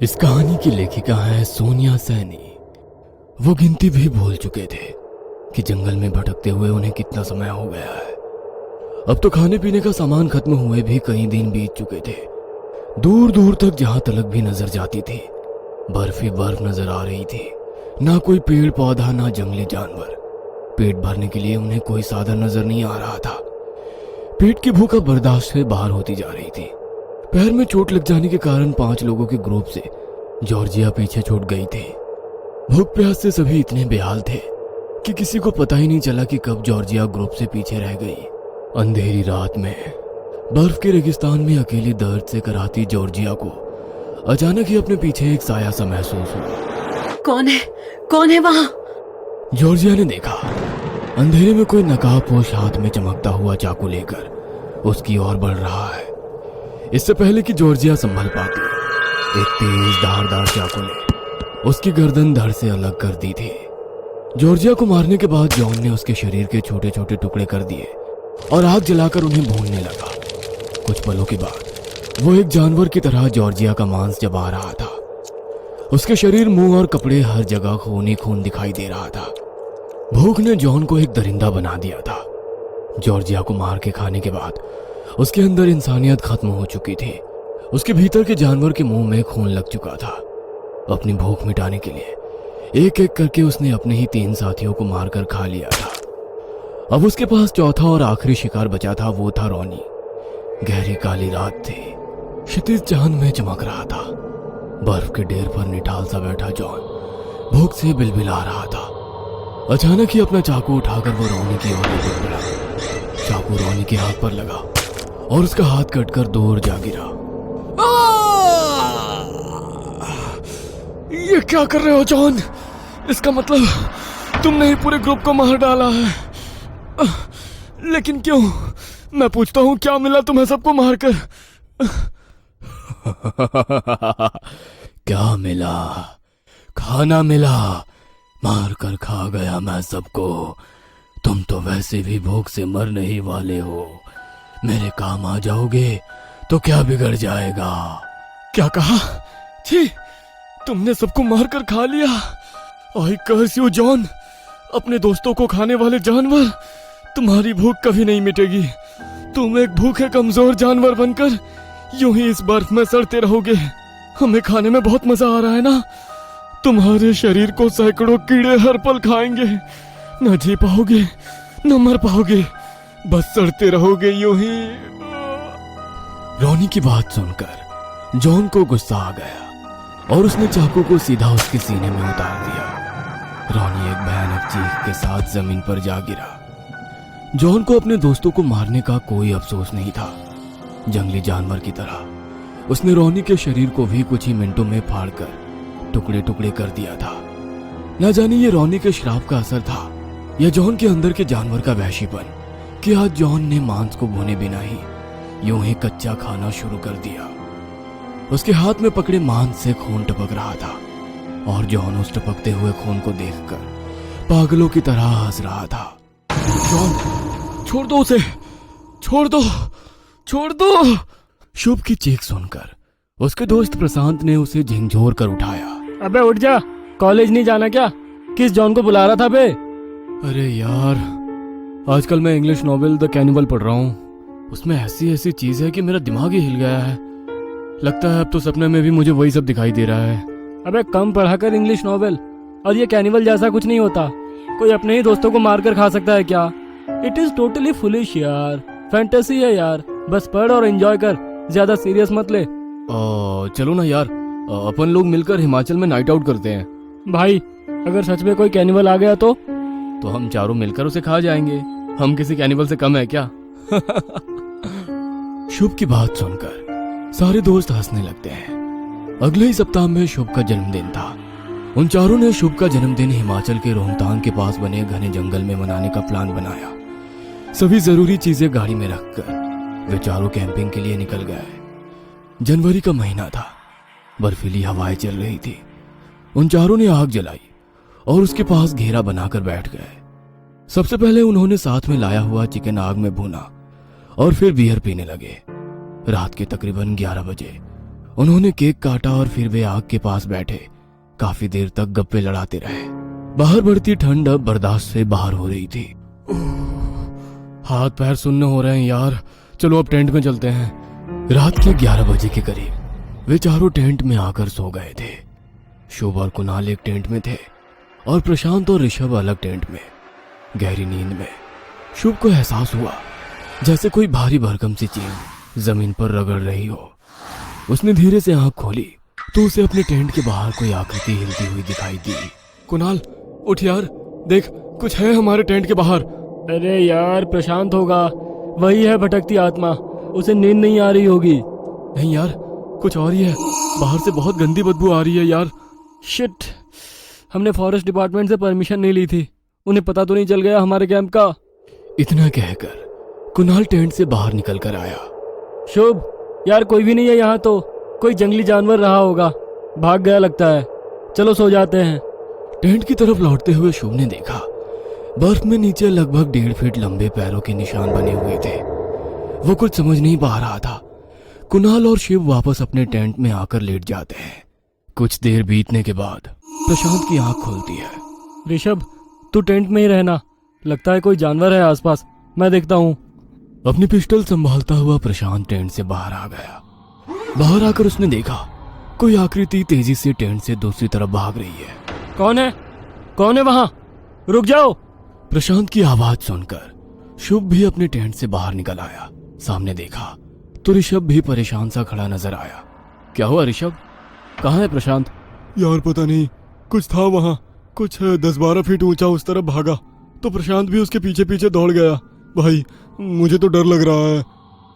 इस कहानी की लेखिका है सोनिया सैनी। वो गिनती भी भूल चुके थे कि जंगल में भटकते हुए उन्हें कितना समय हो गया है। अब तो खाने पीने का सामान खत्म हुए भी कई दिन बीत चुके थे। दूर दूर तक जहां तलक भी नजर जाती थी बर्फ ही बर्फ नजर आ रही थी। ना कोई पेड़ पौधा, ना जंगली जानवर। पेट भरने के लिए उन्हें कोई साधन नजर नहीं आ रहा था। पेट की भूख अब बर्दाश्त से बाहर होती जा रही थी। पैर में चोट लग जाने के कारण 5 लोगों के ग्रुप से जॉर्जिया पीछे छूट गई थी। भूख प्यास से सभी इतने बेहाल थे कि किसी को पता ही नहीं चला कि कब जॉर्जिया ग्रुप से पीछे रह गई। अंधेरी रात में बर्फ के रेगिस्तान में अकेली दर्द से कराती जॉर्जिया को अचानक ही अपने पीछे एक साया सा महसूस हुआ। कौन है वहां? जॉर्जिया ने देखा अंधेरे में कोई नकाबपोश हाथ में चमकता हुआ चाकू लेकर उसकी ओर बढ़ रहा है। इससे पहले कि जॉर्जिया संभल पाती, एक तेज धारदार चाकू ने उसकी गर्दन धड़ से अलग कर दी थी। जॉर्जिया को मारने के बाद जॉन ने उसके शरीर के छोटे छोटे टुकड़े कर दिए और आग जलाकर उन्हें भूनने लगा। कुछ पलों के बाद वो एक जानवर की तरह जॉर्जिया का मांस चबा रहा था। उसके शरीर, मुंह और कपड़े हर जगह खून ही खून दिखाई दे रहा था। भूख ने जॉन को एक दरिंदा बना दिया था। जॉर्जिया को मार के खाने के बाद उसके अंदर इंसानियत खत्म हो चुकी थी। उसके भीतर के जानवर के मुंह में खून लग चुका था। अपनी भूख मिटाने के लिए एक एक करके उसने अपने ही 3 साथियों को मारकर खा लिया था। अब उसके पास चौथा और आखिरी शिकार बचा था, वो था रॉनी। गहरी काली रात थी, क्षितिज चांद में चमक रहा था। बर्फ के ढेर पर निठाल सा बैठा जॉन भूख से बिलबिला रहा था। अचानक ही अपना चाकू उठाकर वो रॉनी की ओर बढ़ पड़ा। चाकू रॉनी के हाथ पर लगा और उसका हाथ कटकर दूर जा गिरा। ये क्या कर रहे हो जॉन? इसका मतलब तुमने ही पूरे ग्रुप को मार डाला है। लेकिन क्यों? मैं पूछता हूं, क्या मिला तुम्हें सबको मारकर? क्या मिला? खाना मिला। मार कर खा गया मैं सबको। तुम तो वैसे भी भूख से मरने ही वाले हो। मेरे काम आ जाओगे तो क्या बिगड़ जाएगा? क्या कहा? छी, तुमने सबको मारकर खा लिया। आई कर्स यू जॉन, अपने दोस्तों को खाने वाले जानवर। तुम्हारी भूख कभी नहीं मिटेगी। तुम एक भूखे कमजोर जानवर बनकर यूं ही इस बर्फ में सड़ते रहोगे। हमें खाने में बहुत मजा आ रहा है ना? तुम्हारे शरीर को सैकड़ों कीड़े हर पल खाएंगे। न जी पाओगे, न मर पाओगे, बस सड़ते रहोगे यूं ही। रॉनी की बात सुनकर जॉन को गुस्सा आ गया और उसने चाकू को सीधा उसके सीने में उतार दिया। रॉनी एक भयानक चीख के साथ जमीन पर जा गिरा। जॉन को अपने दोस्तों को मारने का कोई अफसोस नहीं था। जंगली जानवर की तरह उसने रॉनी के शरीर को भी कुछ ही मिनटों में फाड़कर टुकड़े टुकड़े कर दिया था। न जाने ये रॉनी के श्राप का असर था या जॉन के अंदर के जानवर का वहशीपन कि आज जॉन ने मांस को भुने बिना ही यूं ही कच्चा खाना शुरू कर दिया। उसके हाथ में पकड़े मांस से खून टपक रहा था और जॉन उस टपकते हुए खून को देखकर पागलों की तरह हंस रहा था। जॉन, छोड़ दो उसे, छोड़ दो, छोड़ दो। शुभ की चीख सुनकर उसके दोस्त प्रशांत ने उसे झिंझोर कर उठाया। अबे उठ जा, कॉलेज नहीं जाना क्या? किस जॉन को बुला रहा था बे? अरे यार, आजकल मैं इंग्लिश नॉवेल द कैनिबल पढ़ रहा हूँ। उसमें ऐसी ऐसी चीज है कि मेरा दिमाग ही हिल गया है। लगता है अब तो सपने में भी मुझे वही सब दिखाई दे रहा है। अबे कम पढ़ा कर इंग्लिश नॉवेल। और ये कैनिबल जैसा कुछ नहीं होता। कोई अपने ही दोस्तों को मार कर खा सकता है क्या? इट इज टोटली फुलिश यार, फैंटेसी है यार। बस पढ़ और एंजॉय कर, ज्यादा सीरियस मत ले। चलो ना यार, अपन लोग मिलकर हिमाचल में नाइट आउट करते हैं। भाई अगर सच में कोई कैनिबल आ गया तो हम चारों मिलकर उसे खा जाएंगे। हम किसी कैनिबल से कम है क्या? शुभ की बात सुनकर सारे दोस्त हंसने लगते हैं। अगले ही सप्ताह में शुभ का जन्मदिन था। उन चारों ने शुभ का जन्मदिन हिमाचल के रोहतांग के पास बने घने जंगल में मनाने का प्लान बनाया। सभी जरूरी चीजें गाड़ी में रखकर वे चारों कैंपिंग के लिए निकल गए। जनवरी का महीना था, बर्फीली हवाएं चल रही थी। उन चारों ने आग जलाई और उसके पास घेरा बनाकर बैठ गए। सबसे पहले उन्होंने साथ में लाया हुआ चिकन आग में भूना और फिर बियर पीने लगे। रात के तकरीबन 11 बजे उन्होंने केक काटा और फिर वे आग के पास बैठे काफी देर तक गप्पे लड़ाते रहे। बाहर बढ़ती ठंड अब बर्दाश्त से बाहर हो रही थी। हाथ पैर सुन्न हो रहे हैं यार, चलो अब टेंट में चलते हैं। रात के 11 बजे के करीब वे चारों टेंट में आकर सो गए थे। शुभ और कुणाल एक टेंट में थे और प्रशांत और ऋषभ अलग टेंट में। गहरी नींद में शुभ को एहसास हुआ जैसे कोई भारी भरकम सी चीज जमीन पर रगड़ रही हो। उसने धीरे से आंख खोली तो उसे अपने टेंट के बाहर कोई आकृति हिलती हुई दिखाई दी। कुणाल उठ यार, देख कुछ है हमारे टेंट के बाहर। अरे यार प्रशांत होगा, वही है भटकती आत्मा, उसे नींद नहीं आ रही होगी। नहीं यार, कुछ और ही है, बाहर से बहुत गंदी बदबू आ रही है यार। शिट, हमने फॉरेस्ट डिपार्टमेंट से परमिशन नहीं ली थी, उन्हें पता तो नहीं चल गया हमारे कैंप का। इतना कहकर कुणाल टेंट से बाहर निकल कर आया। शुभ यार, कोई भी नहीं है यहाँ तो, कोई जंगली जानवर रहा होगा, भाग गया लगता है, चलो सो जाते हैं। टेंट की तरफ लौटते हुए शुभ ने देखा बर्फ में नीचे लगभग 1.5 फीट लंबे पैरों के निशान बने हुए थे। वो कुछ समझ नहीं पा रहा था। कुणाल और शिव वापस अपने टेंट में आकर लेट जाते हैं। कुछ देर बीतने के बाद प्रशांत की आंख खुलती है। ऋषभ तू टेंट में ही रहना, लगता है कोई जानवर है आसपास, मैं देखता हूँ। अपनी पिस्टल संभालता हुआ प्रशांत टेंट से बाहर आ गया। बाहर आकर उसने देखा कोई आकृति तेजी से टेंट से दूसरी तरफ भाग रही है। कौन है वहां, रुक जाओ। प्रशांत की आवाज सुनकर शुभ भी अपने टेंट से बाहर निकल आया। सामने देखा तो ऋषभ भी परेशान सा खड़ा नजर आया। क्या हुआ ऋषभ, कहाँ है प्रशांत? यार पता नहीं, कुछ था वहाँ, कुछ 10-12 फीट ऊंचा उस तरफ भागा तो प्रशांत भी उसके पीछे पीछे दौड़ गया। भाई मुझे तो डर लग रहा है।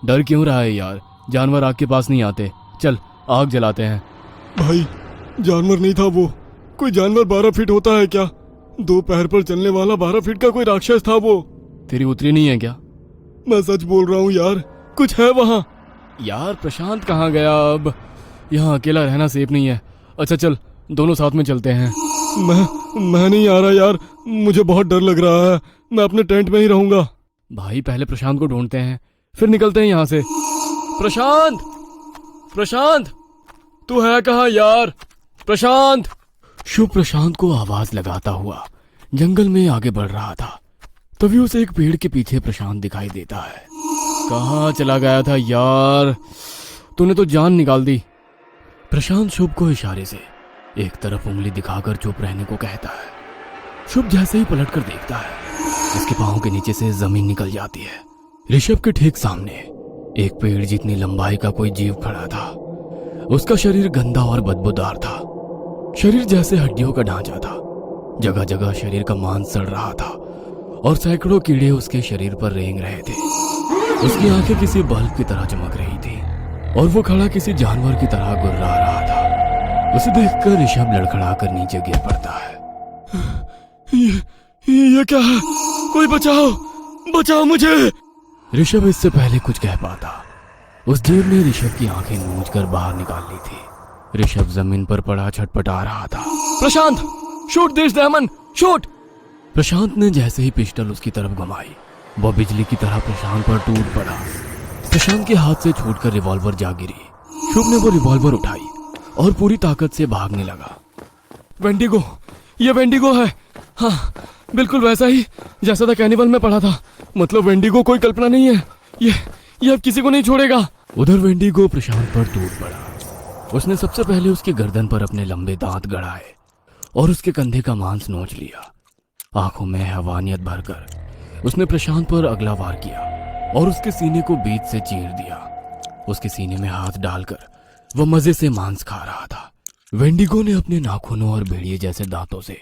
डर क्यों रहा है यार, जानवर आग के पास नहीं आते, चल आग जलाते हैं। भाई जानवर नहीं था वो, कोई जानवर 12 फीट होता है क्या? 2 पैर पर चलने वाला 12 फीट का कोई राक्षस था वो। तेरी उतरी नहीं है क्या? मैं सच बोल रहा हूँ यार, कुछ है वहाँ। यार प्रशांत कहाँ गया अब, यहाँ अकेला रहना सेफ नहीं है। अच्छा चल दोनों साथ में चलते हैं। मैं नहीं आ रहा यार, मुझे बहुत डर लग रहा है, मैं अपने टेंट में ही रहूंगा। भाई पहले प्रशांत को ढूंढते हैं फिर निकलते हैं यहाँ से। प्रशांत तू है कहाँ यार, प्रशांत। शुभ प्रशांत को आवाज लगाता हुआ जंगल में आगे बढ़ रहा था। तभी उसे एक पेड़ के पीछे प्रशांत दिखाई देता है। कहाँ चला गया था यार, तूने तो जान निकाल दी। प्रशांत शुभ को इशारे से एक तरफ उंगली दिखाकर चुप रहने को कहता है। शुभ जैसे ही पलटकर देखता है इसके पांव के नीचे से जमीन निकल जाती है। ऋषभ के ठीक सामने एक पेड़ जितनी लंबाई का कोई जीव खड़ा था। उसका शरीर गंदा और बदबूदार था। शरीर जैसे हड्डियों का ढांचा था, जगह जगह शरीर का मांस सड़ रहा था और सैकड़ों कीड़े उसके शरीर पर रेंग रहे थे। उसकी आंखें किसी बल्ब की तरह चमक रही थी और वो खड़ा किसी जानवर की तरह गुर्रा रहा था। उसे देखकर ऋषभ लड़खड़ाकर नीचे गिर पड़ता है। ये क्या है? कोई बचाओ मुझे। ऋषभ इससे पहले कुछ कह पाता, उस जीव ने ऋषभ की आंखें नोच कर बाहर निकाल ली थी। ऋषभ जमीन पर पड़ा छटपटा रहा था। प्रशांत शूट दिस डेमन, शूट। प्रशांत ने जैसे ही पिस्टल उसकी तरफ घुमाई वह बिजली की तरह प्रशांत पर टूट पड़ा। प्रशांत के हाथ से छूटकर रिवॉल्वर जा गिरी। शुभ ने वो रिवॉल्वर उठाई और पूरी ताकत से भागने लगा। वेंडिगो, ये वेंडिगो है। हाँ बिल्कुल वैसा ही जैसा था कैनिवल में पढ़ा था। मतलब वेंडिगो कोई कल्पना नहीं है, ये अब किसी को नहीं छोड़ेगा। उधर वेंडिगो प्रशांत पर टूट पड़ा। उसने सबसे पहले उसकी गर्दन पर अपने लंबे दांत गड़ाए और उसके कंधे का मांस नोच लिया। आंखों में हैवानियत भरकर उसने प्रशांत पर अगला वार किया और उसके सीने को बीच से चीर दिया। उसके सीने में हाथ डालकर वह मजे से मांस खा रहा था। वेंडिगो ने अपने नाखूनों और भेड़िए जैसे दांतों से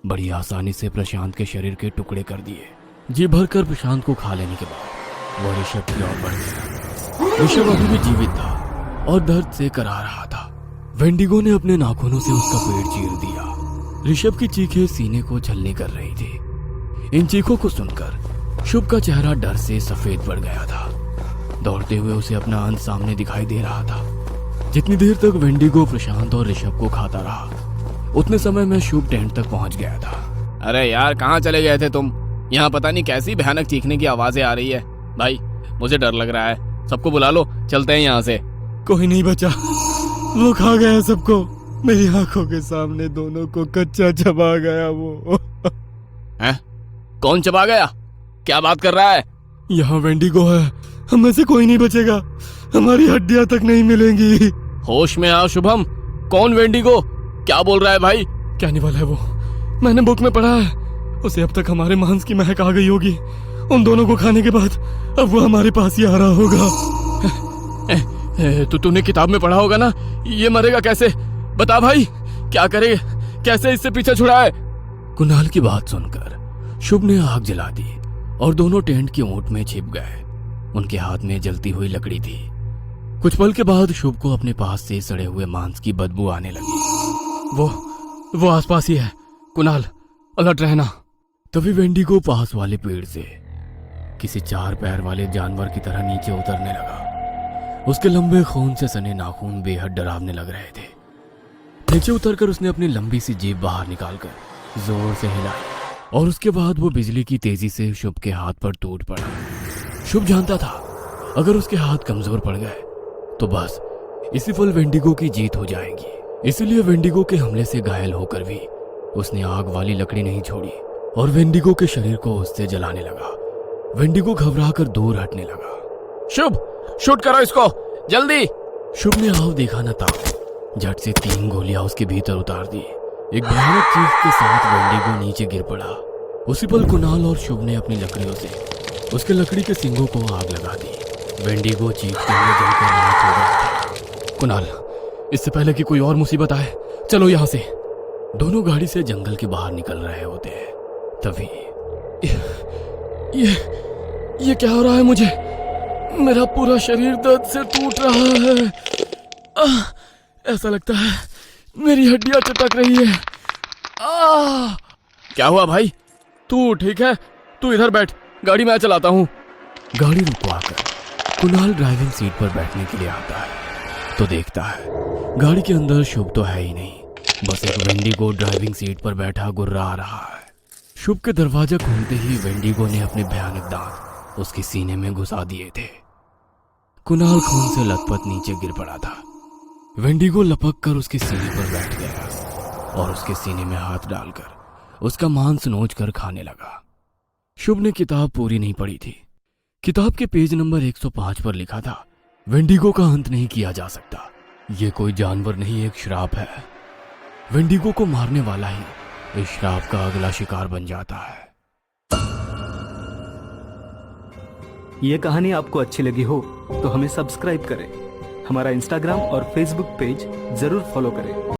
बड़ी आसानी से प्रशांत के शरीर के टुकड़े कर दिए। जी भरकर प्रशांत को खा लेने के बाद वह ऋषभ की ओर बढ़ गया। ऋषभ अभी भी जीवित था और दर्द से करा रहा था। वेंडिगो ने अपने नाखूनों से उसका पेट चीर दिया। ऋषभ की चीखें सीने को छलनी कर रही थी। इन चीखों को सुनकर शुभ का चेहरा डर से सफेद पड़ गया था। दौड़ते हुए उसे अपना अंत सामने दिखाई दे रहा था। जितनी देर तक वेंडिगो प्रशांत और ऋषभ को खाता रहा उतने समय में शुभ टेंट तक पहुंच गया था। अरे यार कहाँ चले गए थे तुम? यहाँ पता नहीं कैसी भयानक चीखने की आवाजें आ रही है। भाई मुझे डर लग रहा है, सबको बुला लो, चलते हैं यहाँ से। कोई नहीं बचा, वो खा गया सबको। मेरी आंखों के सामने दोनों को कच्चा चबा गया वो। हैं? कौन चबा गया? क्या बात कर रहा है? यहाँ वेंडिगो है, हम में से कोई नहीं बचेगा, हमारी हड्डियां तक नहीं मिलेंगी। होश में आओ शुभम, कौन वेंडिगो? क्या बोल रहा है भाई? कैनिबल है वो, मैंने बुक में पढ़ा है। उसे अब तक हमारे मांस की महक आ गई होगी। उन दोनों को खाने के बाद अब वो हमारे पास ही आ रहा होगा। तो तूने किताब में पढ़ा होगा ना, ये मरेगा कैसे? बता भाई, क्या करे, कैसे इससे पीछे छुड़ाए? कुणाल की बात सुनकर शुभ ने आग जला दी और दोनों टेंट की ओट में छिप गए। उनके हाथ में जलती हुई लकड़ी थी। कुछ पल के बाद शुभ को अपने पास से सड़े हुए मांस की बदबू आने लगी। वो आसपास ही है, कुणाल अलर्ट रहना। तभी वेंडिगो पास वाले पेड़ से किसी 4 पैर वाले जानवर की तरह नीचे उतरने लगा। उसके लंबे खून से सने नाखून बेहद डरावने लग रहे थे। नीचे उतरकर उसने अपनी लंबी सी जीभ बाहर निकालकर जोर से हिलाई और उसके बाद वो बिजली की तेजी से शुभ के हाथ पर टूट पड़ा। शुभ जानता था अगर उसके हाथ कमजोर पड़ गए तो बस इसी पल वेंडिगो की जीत हो जाएगी। इसलिए वेंडिगो के हमले से घायल होकर भी उसने आग वाली लकड़ी नहीं छोड़ी और वेंडिगो के शरीर को उससे जलाने लगा। वेंडिगो घबराकर दूर हटने लगा। शुभ, शूट करो इसको जल्दी। शुभ ने आव देखा न था, झट से 3 गोलियां उसके भीतर उतार दी। एक भयानक चीख के साथ वेंडिगो नीचे गिर पड़ा। उसी पल कुणाल और शुभ ने अपनी लकड़ियों से उसके लकड़ी के सींगों को आग लगा दी। वेंडिगो चीखते हुए जलकर राख हो गया था। कुणाल, इससे पहले कि कोई और मुसीबत आए, चलो यहाँ से। दोनों गाड़ी से जंगल के बाहर निकल रहे होते हैं। तभी ये क्या हो रहा है मुझे? मेरा पूरा शरीर दर्द से टूट रहा है। ऐसा लगता है मेरी हड्डियां चटक रही है। क्या हुआ भाई? तू ठीक है? तू इधर बैठ, गाड़ी मैं चलाता हूँ। गाड़ी रुकवाकर कुणाल ड्राइविंग सीट पर बैठने के लिए आता है तो देखता है गाड़ी के अंदर शुभ तो है ही नहीं, बस एक वेंडिगो ड्राइविंग सीट पर बैठा गुर्रा रहा है। शुभ के दरवाजा खोलते ही वेंडिगो ने अपने भयानक दांत उसके सीने में घुसा दिए थे। कुणाल खून से लथपथ नीचे गिर पड़ा था। वेंडिगो लपक कर उसके सीने पर बैठ गया और उसके सीने में हाथ डालकर उसका मांस नोच कर खाने लगा। शुभ ने किताब पूरी नहीं पढ़ी थी। किताब के पेज नंबर 105 पर लिखा था, वेंडिगो का अंत नहीं किया जा सकता। ये कोई जानवर नहीं, एक श्राप है। वेंडिगो को मारने वाला ही इस श्राप का अगला शिकार बन जाता है। ये कहानी आपको अच्छी लगी हो तो हमें सब्सक्राइब करें, हमारा इंस्टाग्राम और फेसबुक पेज जरूर फॉलो करें।